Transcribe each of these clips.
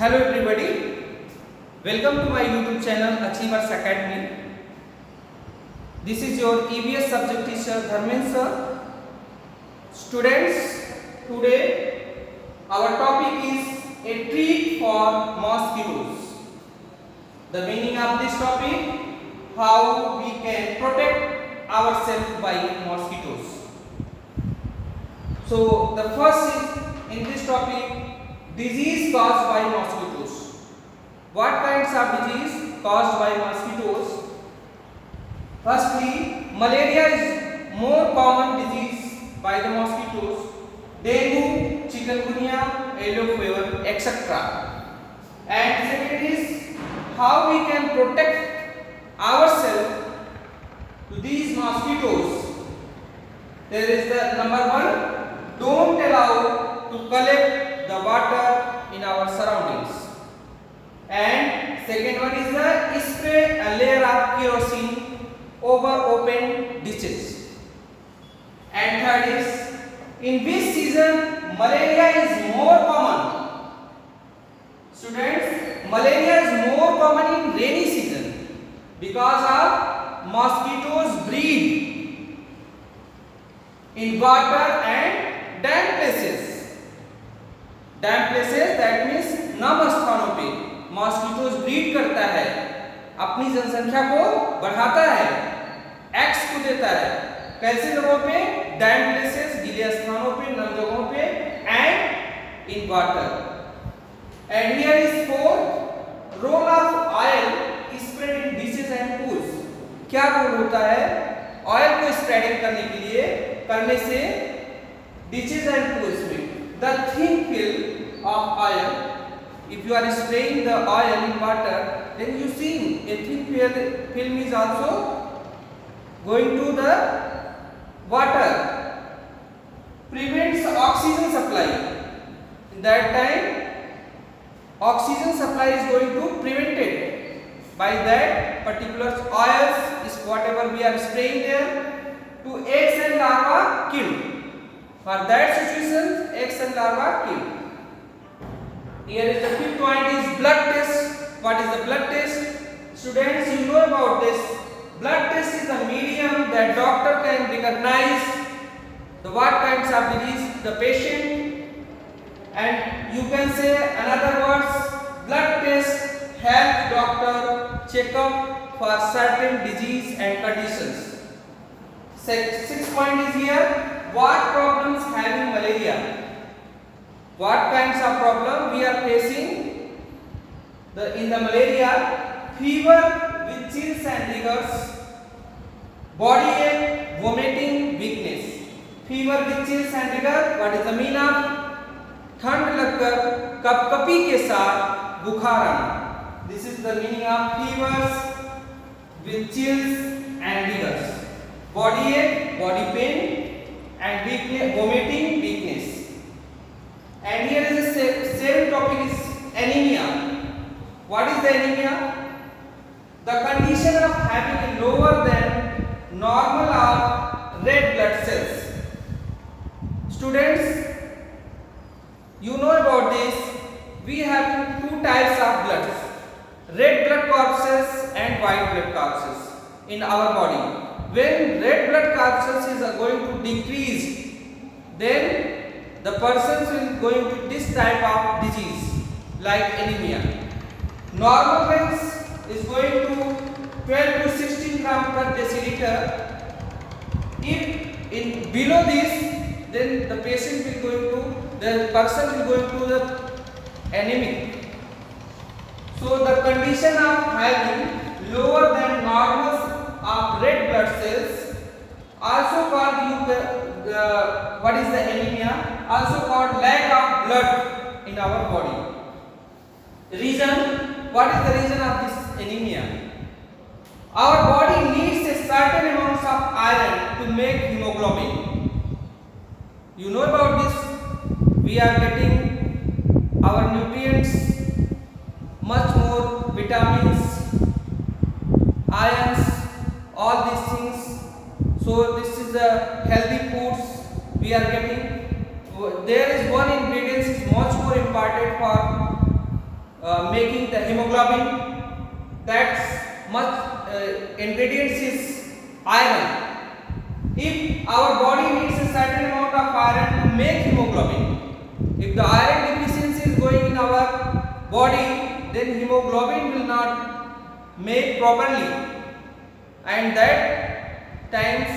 Hello everybody, welcome to my YouTube channel Achievers Academy. This is your EVS subject teacher Dharmendra sir. Students, today our topic is a treat for mosquitoes. The meaning of this topic, how we can protect ourselves by mosquitoes. So the first is in this topic, disease caused by mosquitoes. What kinds of disease caused by mosquitoes? Firstly, malaria is more common disease by the mosquitoes. Dengue, chikungunya, yellow fever, etc. And second is how we can protect ourselves to these mosquitoes. There is the number one, don't allow to collect the water in our surroundings. And second one is the spray a layer of kerosene over open ditches. And third is, in which season malaria is more common? Students, malaria is more common in rainy season because of mosquitoes breed in water and damp places. Damp places that means नम स्थानों पे mosquitoes breed करता है, अपनी जनसंख्या को बढ़ाता है, एक्स को देता है। कैसे जगहों पे? डैम्प प्लेसेस, गीले स्थानों पे, नम जगहों पे, and in water. And here is four, role of oil spread in dishes and pools. क्या रोल होता है ऑयल को स्प्रेडिंग करने के लिए, करने से डिशेस एंड पूल्स में? The thin film of oil, if you are spraying the oil in water, then you see a thin film is also going to the water, prevents oxygen supply. In that time, oxygen supply is going to prevented by that particular oils is whatever we are spraying there to eggs and larvae killed. For that situation, eggs and larvae killed. Here is the fifth point is blood test. What is the blood test? Students, you know about this. Blood test is the medium that doctor can recognize the what kinds of disease the patient, and you can say another words, blood test help doctor check up for certain disease and conditions. Sixth point is here. What problems having malaria? What kinds of problem we are facing in the malaria? Fever with chills and rigors, body ache, vomiting, weakness. Fever with chills and rigor, what is the mean of? ठंड लगकर कपकपी के साथ बुखार आना. This is the meaning of fevers with chills and rigors. Body ache, body pain, and weakness, vomiting, weakness. And here is the same topic is anemia. What is the anemia? The condition of having lower than normal of red blood cells. Students, you know about this. We have two types of bloods, red blood corpuscles and white blood corpuscles in our body. When red blood corpuscles are going to decrease, then the person is going to this type of disease like anemia. Normal range is going to 12 to 16 gram per deciliter. If in below this, then the patient will going to, the person will going to the anemic. So the condition of having lower than normal of red blood cells, also called what is the anemia? Also called lack of blood in our body. Reason? What is the reason of this anemia? Our body needs a certain amount of iron to make hemoglobin. You know about this? We are getting our nutrients, much more vitamins, ions, all these things. So this is the healthy foods we are getting. There is one ingredient is much more important for making the hemoglobin. That's much ingredients is iron. If our body needs a certain amount of iron to make hemoglobin, if the iron deficiency is going in our body, then hemoglobin will not make properly, and that times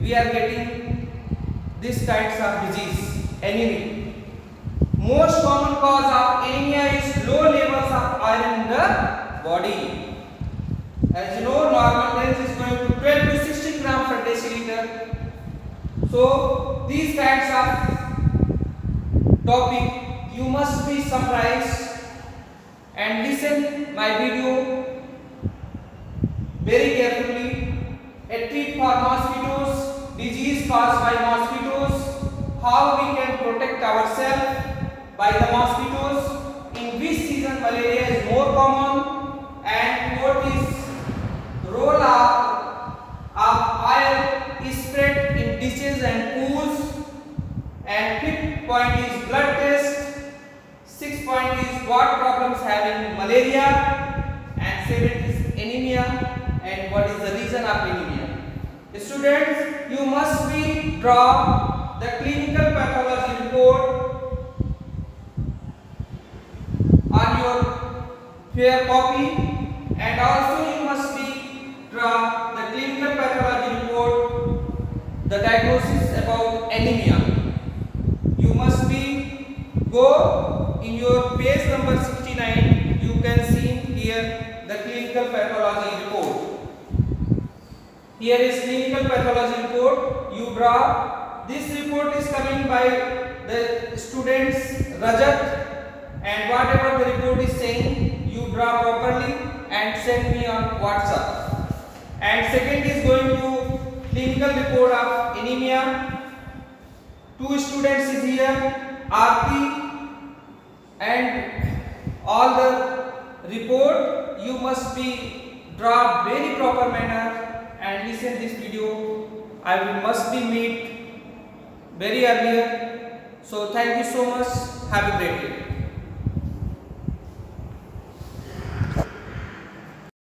we are getting this types of disease, anemia. Most common cause of anemia is low levels of iron in the body. As you know, normal range is going to 12 to 16 grams per deciliter. So these types of topic you must be summarized and listen my video very carefully. A treat for mosquitoes, disease caused by mosquitoes, how we can protect ourselves by the mosquitoes, in which season malaria is more common, and what is role of iron is spread in ditches and pools, and fifth point is blood test, sixth point is what problems having malaria, and seventh is anemia and what is the reason of anemia. Students, you must be draw the clinical pathology report on your fair copy, and also you must be draw the clinical pathology report, the diagnosis about anemia. You must be go in your page number 69. You can see here the clinical pathology report. Here is clinical pathology report. You draw. This report is coming by the students Rajat, and whatever the report is saying, you draw properly and send me on WhatsApp. And second is going to clinical report of anemia. Two students is here, Aarti, and all the report you must be draw very proper manner and listen this video. I will must be meet very earlier. So thank you so much. Have a great day.